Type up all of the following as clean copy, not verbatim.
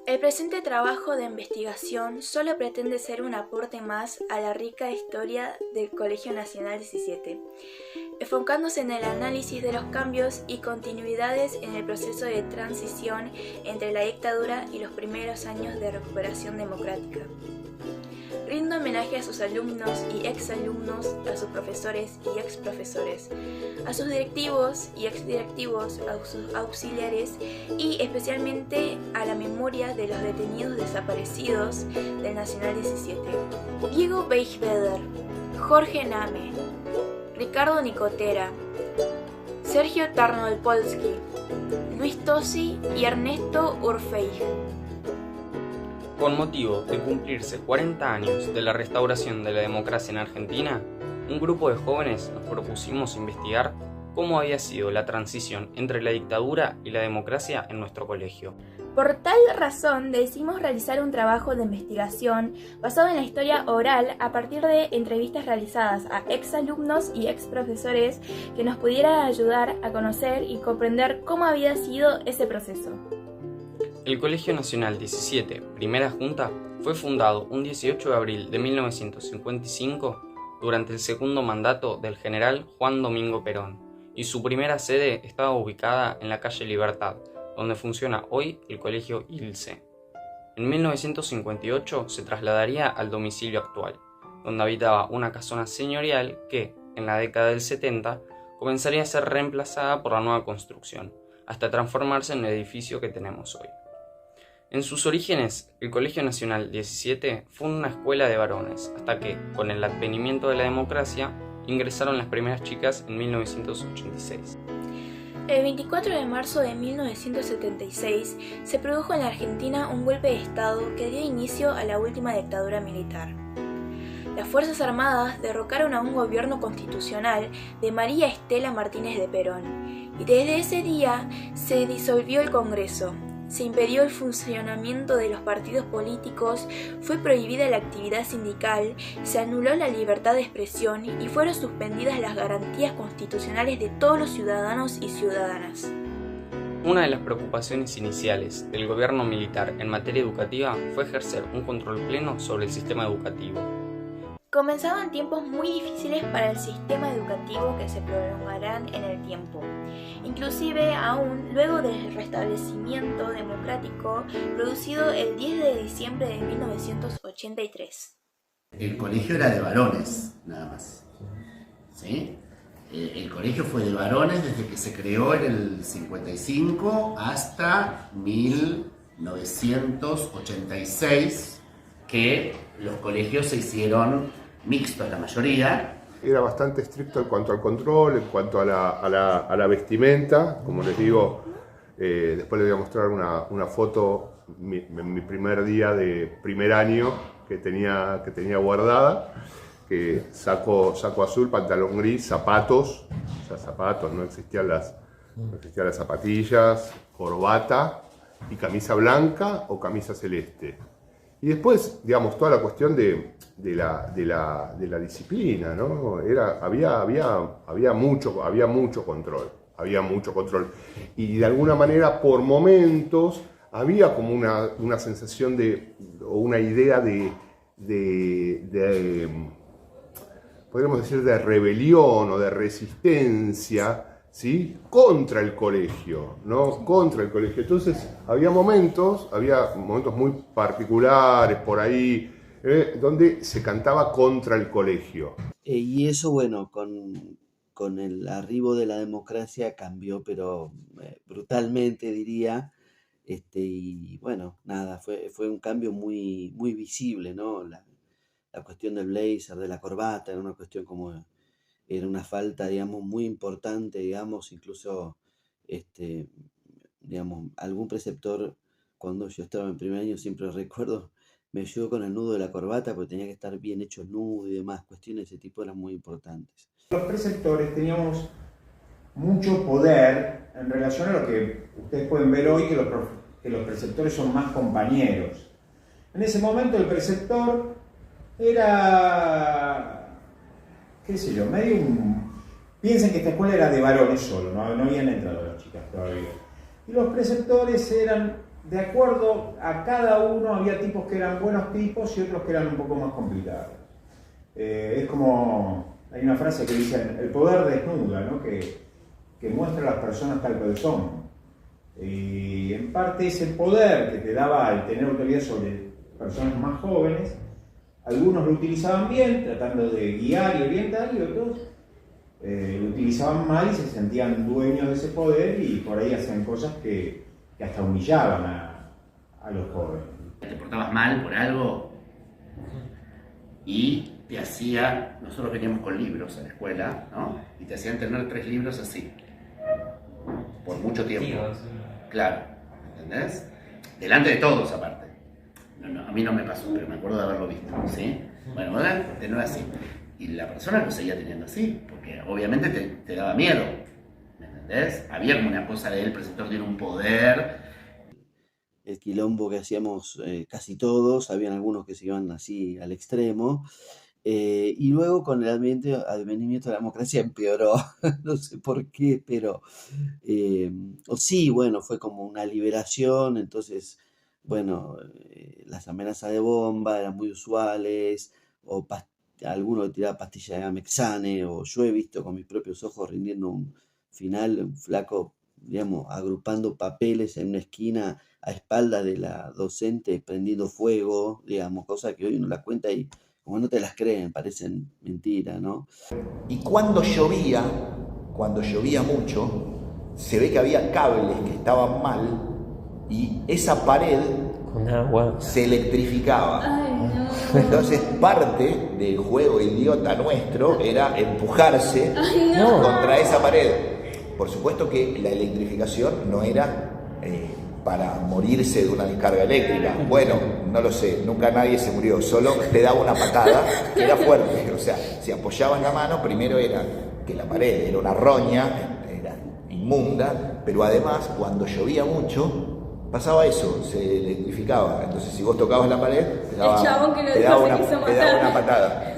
El presente trabajo de investigación solo pretende ser un aporte más a la rica historia del Colegio Nacional 17, enfocándose en el análisis de los cambios y continuidades en el proceso de transición entre la dictadura y los primeros años de recuperación democrática. Rindo homenaje a sus alumnos y exalumnos, a sus profesores y exprofesores, a sus directivos y exdirectivos, a sus auxiliares y especialmente a la memoria de los detenidos desaparecidos del Nacional 17. Diego Beigbeder, Jorge Name, Ricardo Nicotera, Sergio Tarnopolsky, Luis Tosi y Ernesto Urfey. Con motivo de cumplirse 40 años de la restauración de la democracia en Argentina, un grupo de jóvenes nos propusimos investigar cómo había sido la transición entre la dictadura y la democracia en nuestro colegio. Por tal razón decidimos realizar un trabajo de investigación basado en la historia oral a partir de entrevistas realizadas a exalumnos y exprofesores que nos pudieran ayudar a conocer y comprender cómo había sido ese proceso. El Colegio Nacional 17, primera junta, fue fundado un 18 de abril de 1955 durante el segundo mandato del general Juan Domingo Perón, y su primera sede estaba ubicada en la calle Libertad, donde funciona hoy el Colegio Ilse. En 1958 se trasladaría al domicilio actual, donde habitaba una casona señorial que, en la década del 70, comenzaría a ser reemplazada por la nueva construcción, hasta transformarse en el edificio que tenemos hoy. En sus orígenes, el Colegio Nacional 17 fue una escuela de varones, hasta que, con el advenimiento de la democracia, ingresaron las primeras chicas en 1986. El 24 de marzo de 1976 se produjo en la Argentina un golpe de Estado que dio inicio a la última dictadura militar. Las Fuerzas Armadas derrocaron a un gobierno constitucional de María Estela Martínez de Perón, y desde ese día se disolvió el Congreso. Se impidió el funcionamiento de los partidos políticos, fue prohibida la actividad sindical, se anuló la libertad de expresión y fueron suspendidas las garantías constitucionales de todos los ciudadanos y ciudadanas. Una de las preocupaciones iniciales del gobierno militar en materia educativa fue ejercer un control pleno sobre el sistema educativo. Comenzaban tiempos muy difíciles para el sistema educativo que se prolongarán en el tiempo, inclusive aún luego del restablecimiento democrático producido el 10 de diciembre de 1983. El colegio era de varones, nada más. ¿Sí? El colegio fue de varones desde que se creó en el 55 hasta 1986, que los colegios se hicieron mixtos la mayoría. Era bastante estricto en cuanto al control, en cuanto a la vestimenta. Como les digo, después les voy a mostrar una foto en mi primer día de primer año que tenía guardada, que saco azul, pantalón gris, zapatos, no existían las zapatillas, corbata y camisa blanca o camisa celeste. Y después, digamos, toda la cuestión de la disciplina, ¿no? Había mucho control. Y de alguna manera, por momentos, había como una sensación o una idea podríamos decir, de rebelión o de resistencia, ¿sí? Contra el colegio, ¿no? Contra el colegio. Entonces había momentos muy particulares por ahí, donde se cantaba contra el colegio. Y eso, bueno, con el arribo de la democracia cambió, pero brutalmente, diría. Y bueno, nada, fue un cambio muy, muy visible, ¿no? La cuestión del blazer, de la corbata, era una cuestión era una falta, digamos, muy importante, digamos, incluso, digamos, algún preceptor, cuando yo estaba en primer año, siempre recuerdo, me ayudó con el nudo de la corbata, porque tenía que estar bien hecho el nudo y demás, cuestiones de ese tipo eran muy importantes. Los preceptores teníamos mucho poder en relación a lo que ustedes pueden ver hoy, que los preceptores son más compañeros. En ese momento el preceptor era, qué sé yo, medio piensen que esta escuela era de varones solo, no habían entrado las chicas todavía. Y los preceptores eran de acuerdo a cada uno había tipos que eran buenos tipos y otros que eran un poco más complicados. Es como, hay una frase que dice, el poder desnuda, ¿no? que muestra a las personas tal cual son. Y en parte ese poder que te daba el tener autoridad sobre personas más jóvenes, algunos lo utilizaban bien, tratando de guiar y orientar, y otros lo utilizaban mal y se sentían dueños de ese poder y por ahí hacían cosas que hasta humillaban a los jóvenes. Te portabas mal por algo y te hacía, nosotros veníamos con libros a la escuela, ¿no? Y te hacían tener 3 libros así, por mucho tiempo. Claro, ¿entendés? Delante de todos aparte. No, a mí no me pasó, pero me acuerdo de haberlo visto, ¿sí? Bueno, ¿verdad? De nuevo así. Y la persona lo seguía teniendo así, porque obviamente te daba miedo, ¿me entendés? Había como una cosa de él, el preceptor tiene un poder. El quilombo que hacíamos casi todos, habían algunos que se iban así al extremo, y luego con el advenimiento de la democracia empeoró, no sé por qué, pero sí, bueno, fue como una liberación, entonces, bueno, las amenazas de bomba eran muy usuales, o alguno tiraba pastillas de Amexane, o yo he visto con mis propios ojos rindiendo un final, un flaco, digamos, agrupando papeles en una esquina a espaldas de la docente, prendiendo fuego, digamos, cosas que hoy uno las cuenta y como no te las creen, parecen mentira, ¿no? Y cuando llovía mucho, se ve que había cables que estaban mal y esa pared se electrificaba. Ay, no. Entonces parte del juego idiota nuestro era empujarse contra esa pared. Por supuesto que la electrificación no era para morirse de una descarga eléctrica. Bueno, no lo sé, nunca nadie se murió, solo te daba una patada que era fuerte. O sea, si apoyabas la mano, primero era que la pared era una roña, era inmunda, pero además cuando llovía mucho pasaba eso, se electrificaba. Entonces si vos tocabas la pared, te daba una patada.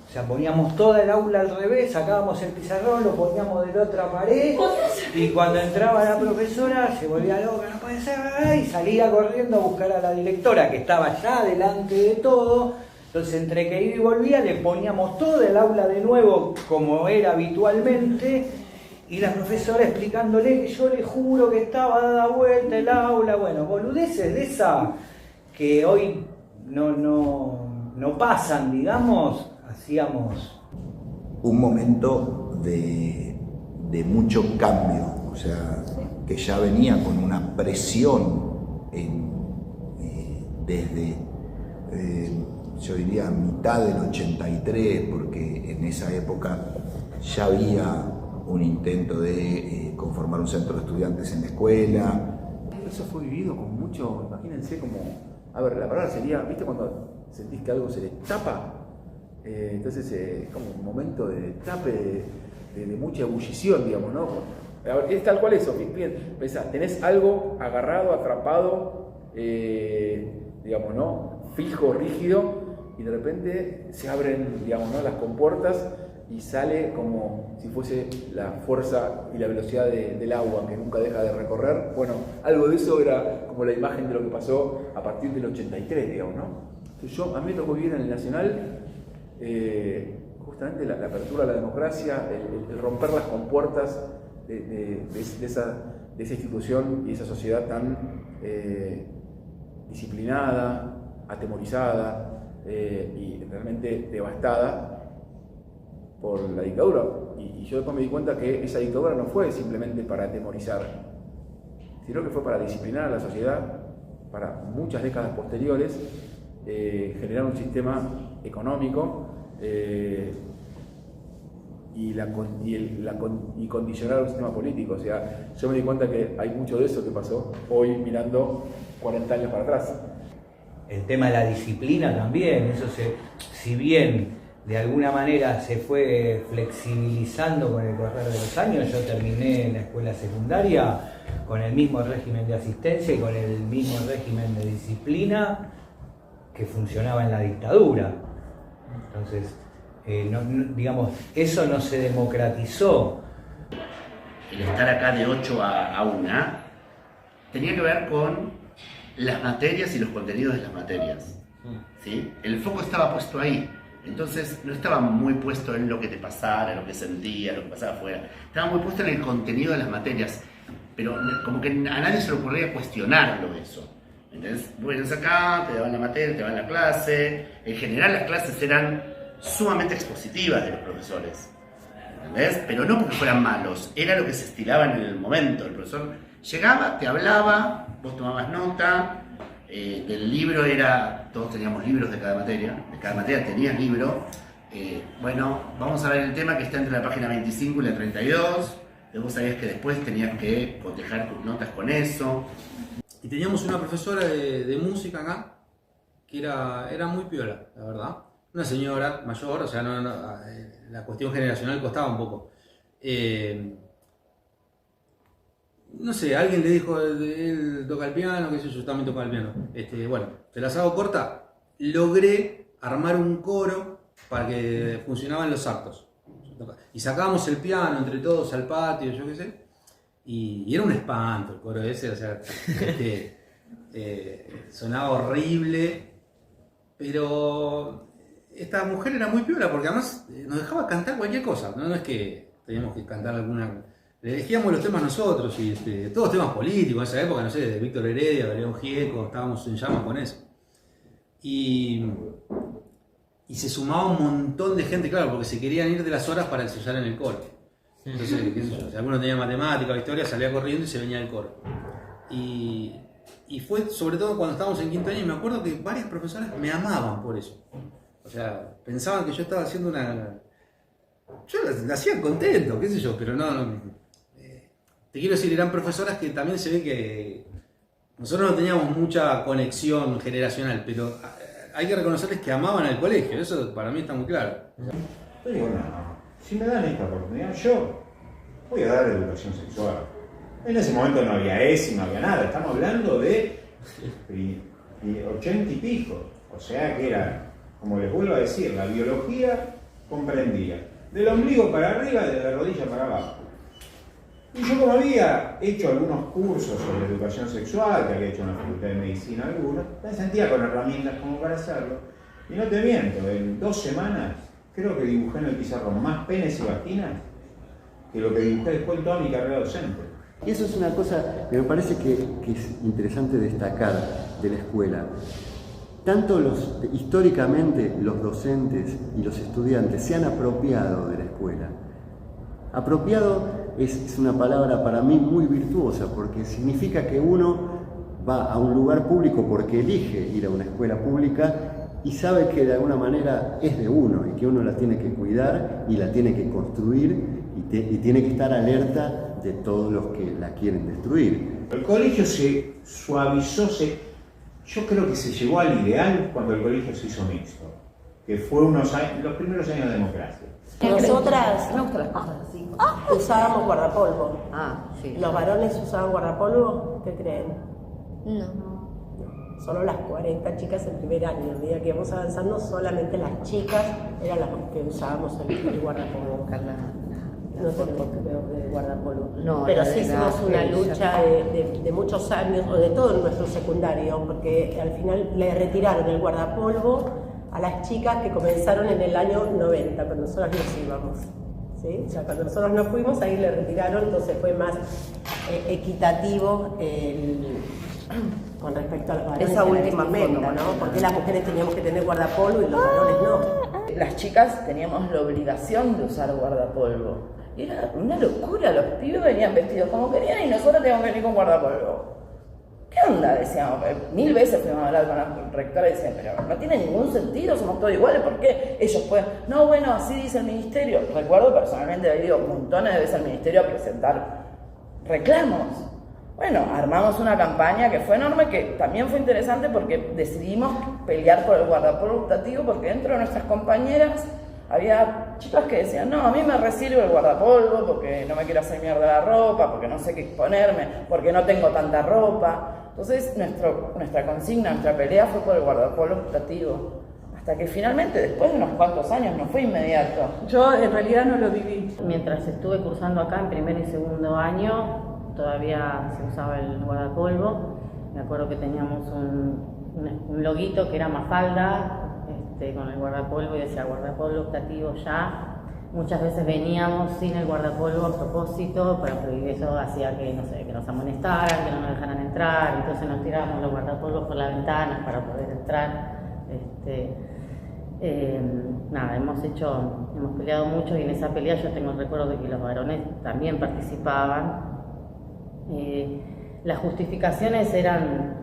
O sea, poníamos toda el aula al revés, sacábamos el pizarrón, lo poníamos de la otra pared y cuando entraba la profesora se volvía loca, no puede ser, y salía corriendo a buscar a la directora que estaba ya delante de todo. Entonces entre que iba y volvía le poníamos todo el aula de nuevo como era habitualmente y la profesora explicándole que yo le juro que estaba dada vuelta el aula, bueno, boludeces de esa que hoy no pasan, digamos. Hacíamos un momento de mucho cambio, o sea, que ya venía con una presión desde, yo diría, mitad del 83, porque en esa época ya había un intento de conformar un centro de estudiantes en la escuela. Eso fue vivido con mucho, imagínense como, a ver, la palabra sería, ¿viste cuando sentís que algo se le tapa? Entonces como un momento de tape, de mucha ebullición, digamos, ¿no? A ver, es tal cual eso, bien, pensá, tenés algo agarrado, atrapado, digamos, ¿no? Fijo, rígido, y de repente se abren, digamos, ¿no? Las compuertas y sale como si fuese la fuerza y la velocidad del agua que nunca deja de recorrer. Bueno, algo de eso era como la imagen de lo que pasó a partir del 83, digamos, ¿no? Entonces a mí me tocó vivir en el Nacional justamente la apertura a la democracia, el romper las compuertas de esa institución y esa sociedad tan disciplinada, atemorizada y realmente devastada por la dictadura. Y yo después me di cuenta que esa dictadura no fue simplemente para atemorizar, sino que fue para disciplinar a la sociedad, para muchas décadas posteriores, generar un sistema económico y condicionar un sistema político. O sea, yo me di cuenta que hay mucho de eso que pasó hoy mirando 40 años para atrás. El tema de la disciplina también, eso si bien de alguna manera se fue flexibilizando con el correr de los años, yo terminé la escuela secundaria con el mismo régimen de asistencia y con el mismo régimen de disciplina que funcionaba en la dictadura. Entonces, digamos, eso no se democratizó. El estar acá de 8 a 1 tenía que ver con las materias y los contenidos de las materias. ¿Sí? El foco estaba puesto ahí. Entonces no estaba muy puesto en lo que te pasara, lo que sentías, lo que pasaba afuera. Estaba muy puesto en el contenido de las materias. Pero como que a nadie se le ocurría cuestionarlo eso. ¿Entendés? Vienes acá, te daban la materia, te daban la clase. En general las clases eran sumamente expositivas de los profesores. ¿Entendés? Pero no porque fueran malos, era lo que se estilaba en el momento. El profesor llegaba, te hablaba, vos tomabas nota. Del libro todos teníamos libros de cada materia tenías libro. Bueno, vamos a ver el tema que está entre la página 25 y la 32. Vos sabías que después tenías que cotejar tus notas con eso. Y teníamos una profesora de música acá, que era muy piola, la verdad. Una señora mayor, o sea, la cuestión generacional costaba un poco. No sé, alguien le dijo, él toca el piano, qué sé yo también tocaba el piano. Bueno, se las hago corta, logré armar un coro para que funcionaban los actos. Y sacábamos el piano entre todos al patio, yo qué sé, y era un espanto el coro ese, o sea, sonaba horrible, pero esta mujer era muy piola porque además nos dejaba cantar cualquier cosa, no es que teníamos que cantar alguna... Le elegíamos los temas nosotros, y todos temas políticos en esa época, no sé, de Víctor Heredia, de León Gieco, estábamos en llamas con eso. Y se sumaba un montón de gente, claro, porque se querían ir de las horas para ensayar en el coro. Entonces, qué sé yo, si alguno tenía matemática o historia, salía corriendo y se venía al coro. Y fue sobre todo cuando estábamos en quinto año, y me acuerdo que varias profesoras me amaban por eso. O sea, pensaban que yo estaba haciendo una... Yo la hacía contento, qué sé yo, pero no te quiero decir, eran profesoras que también se ve que nosotros no teníamos mucha conexión generacional, pero hay que reconocerles que amaban al colegio, eso para mí está muy claro. Yo digo, no, si me dan esta oportunidad, yo voy a dar educación sexual. En ese momento no había ESI, no había nada, estamos hablando de 80 y pico, o sea que era, como les vuelvo a decir, la biología comprendía del ombligo para arriba y de la rodilla para abajo. Y yo, como había hecho algunos cursos sobre educación sexual, que había hecho en la Facultad de Medicina algunos, me sentía con herramientas como para hacerlo. Y no te miento, en 2 semanas creo que dibujé en el pizarrón más penes y vaginas que lo que dibujé después en toda mi carrera docente. Y eso es una cosa que me parece que es interesante destacar de la escuela. Tanto históricamente los docentes y los estudiantes se han apropiado de la escuela. Apropiado es una palabra para mí muy virtuosa, porque significa que uno va a un lugar público porque elige ir a una escuela pública y sabe que de alguna manera es de uno y que uno la tiene que cuidar y la tiene que construir y tiene que estar alerta de todos los que la quieren destruir. El colegio se suavizó, yo creo que se llegó al ideal cuando el colegio se hizo mixto, que fue los primeros años de democracia. Nosotras usábamos guardapolvo. Sí. ¿Los varones usaban guardapolvo? ¿Qué creen? No. Solo las 40 chicas en primer año. A medida que íbamos avanzando, solamente las chicas eran las que usábamos el guardapolvo. No tenemos de guardapolvo. No, pero sí hicimos una lucha de muchos años, o de todo nuestro secundario, porque al final le retiraron el guardapolvo a las chicas que comenzaron en el año 90, cuando nosotros nos íbamos. ¿Sí? O sea, cuando nosotros nos fuimos, ahí le retiraron, entonces fue más equitativo con respecto a los varones. Esa última vestimenta, ¿no? Porque las mujeres teníamos que tener guardapolvo y los varones no. Las chicas teníamos la obligación de usar guardapolvo. Era una locura, los pibes venían vestidos como querían y nosotros teníamos que venir con guardapolvo. ¿Qué onda? Decíamos, 1000 veces fuimos a hablar con la rectora y decían, pero no tiene ningún sentido, somos todos iguales, ¿por qué ellos pueden? No, bueno, así dice el ministerio. Recuerdo personalmente haber ido montones de veces al ministerio a presentar reclamos. Bueno, armamos una campaña que fue enorme, que también fue interesante porque decidimos pelear por el guardapolvo optativo, porque dentro de nuestras compañeras había chicas que decían, no, a mí me resirve el guardapolvo porque no me quiero hacer mierda la ropa, porque no sé qué ponerme, porque no tengo tanta ropa. Entonces nuestra consigna, nuestra pelea fue por el guardapolvo optativo. Hasta que finalmente, después de unos cuantos años, no fue inmediato. Yo en realidad no lo viví. Mientras estuve cursando acá en primer y segundo año, todavía se usaba el guardapolvo. Me acuerdo que teníamos un loguito que era Mafalda, con el guardapolvo, y decía guardapolvo optativo ya. Muchas veces veníamos sin el guardapolvo a propósito, porque eso hacía que, no sé, que nos amonestaran, que no nos dejaran entrar, entonces nos tirábamos los guardapolvos por la ventana para poder entrar. Nada, hemos peleado mucho, y en esa pelea yo tengo el recuerdo de que los varones también participaban. Las justificaciones eran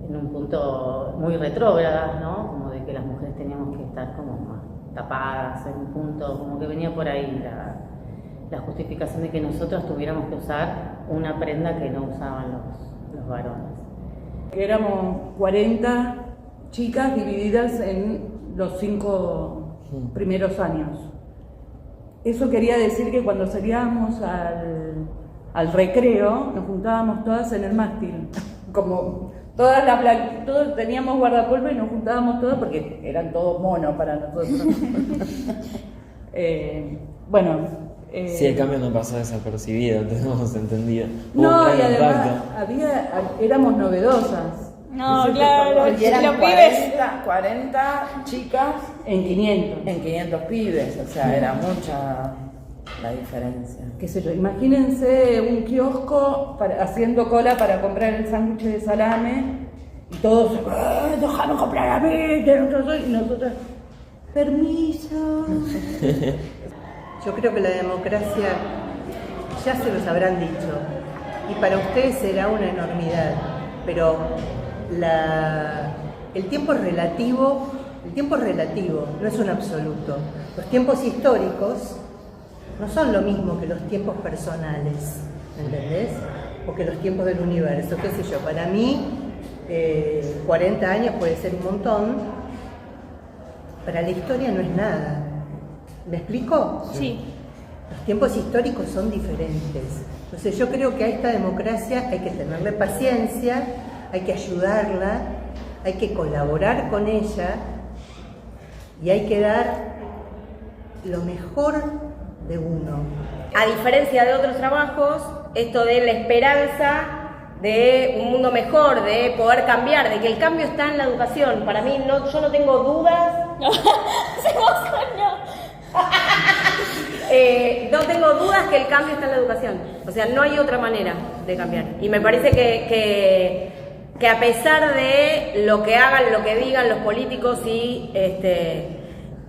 en un punto muy retrógradas, ¿no? Como de que las mujeres teníamos que estar como más tapadas, en un punto como que venía por ahí la justificación de que nosotros tuviéramos que usar una prenda que no usaban los varones. Éramos 40 chicas divididas en los 5 primeros años. Eso quería decir que cuando salíamos al recreo nos juntábamos todas en el mástil, como todos teníamos guardapolvo y nos juntábamos todas porque eran todos monos para nosotros. Sí, el cambio no pasó desapercibido, tenemos entendido. No, y además éramos novedosas. No, claro, y eran 40 chicas en 500. En 500 pibes, o sea, era mucha la diferencia. Qué sé yo, imagínense un kiosco haciendo cola para comprar el sándwich de salame y todos, déjame comprar a mí, y nosotros, permiso. Yo creo que la democracia, ya se los habrán dicho, y para ustedes será una enormidad, pero el tiempo es relativo, no es un absoluto. Los tiempos históricos no son lo mismo que los tiempos personales, ¿entendés? O que los tiempos del universo, qué sé yo. Para mí, 40 años puede ser un montón, para la historia no es nada. ¿Me explico? Sí. Los tiempos históricos son diferentes. Entonces yo creo que a esta democracia hay que tenerle paciencia, hay que ayudarla, hay que colaborar con ella y hay que dar lo mejor de uno. A diferencia de otros trabajos, esto de la esperanza de un mundo mejor, de poder cambiar, de que el cambio está en la educación. Para mí, yo no tengo dudas. No tengo dudas que el cambio está en la educación. O sea, no hay otra manera de cambiar. Y me parece que a pesar de lo que hagan, lo que digan los políticos y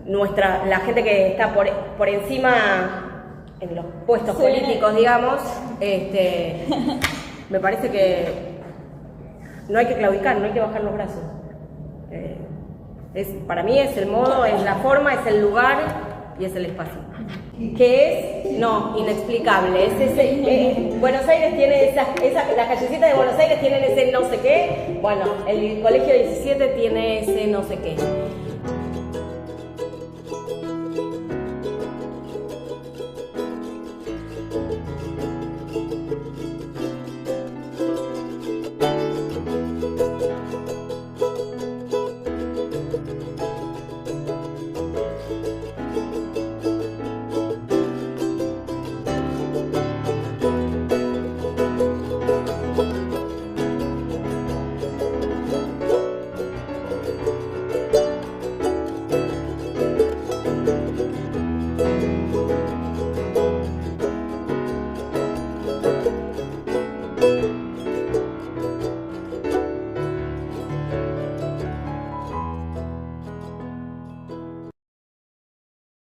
la gente que está por encima en los puestos políticos, digamos, me parece que no hay que claudicar, no hay que bajar los brazos. Para mí es el modo, es la forma, es el lugar y es el espacio. Que es, inexplicable. Buenos Aires tiene las callecitas de Buenos Aires tienen ese no sé qué. Bueno, el colegio 17 tiene ese no sé qué.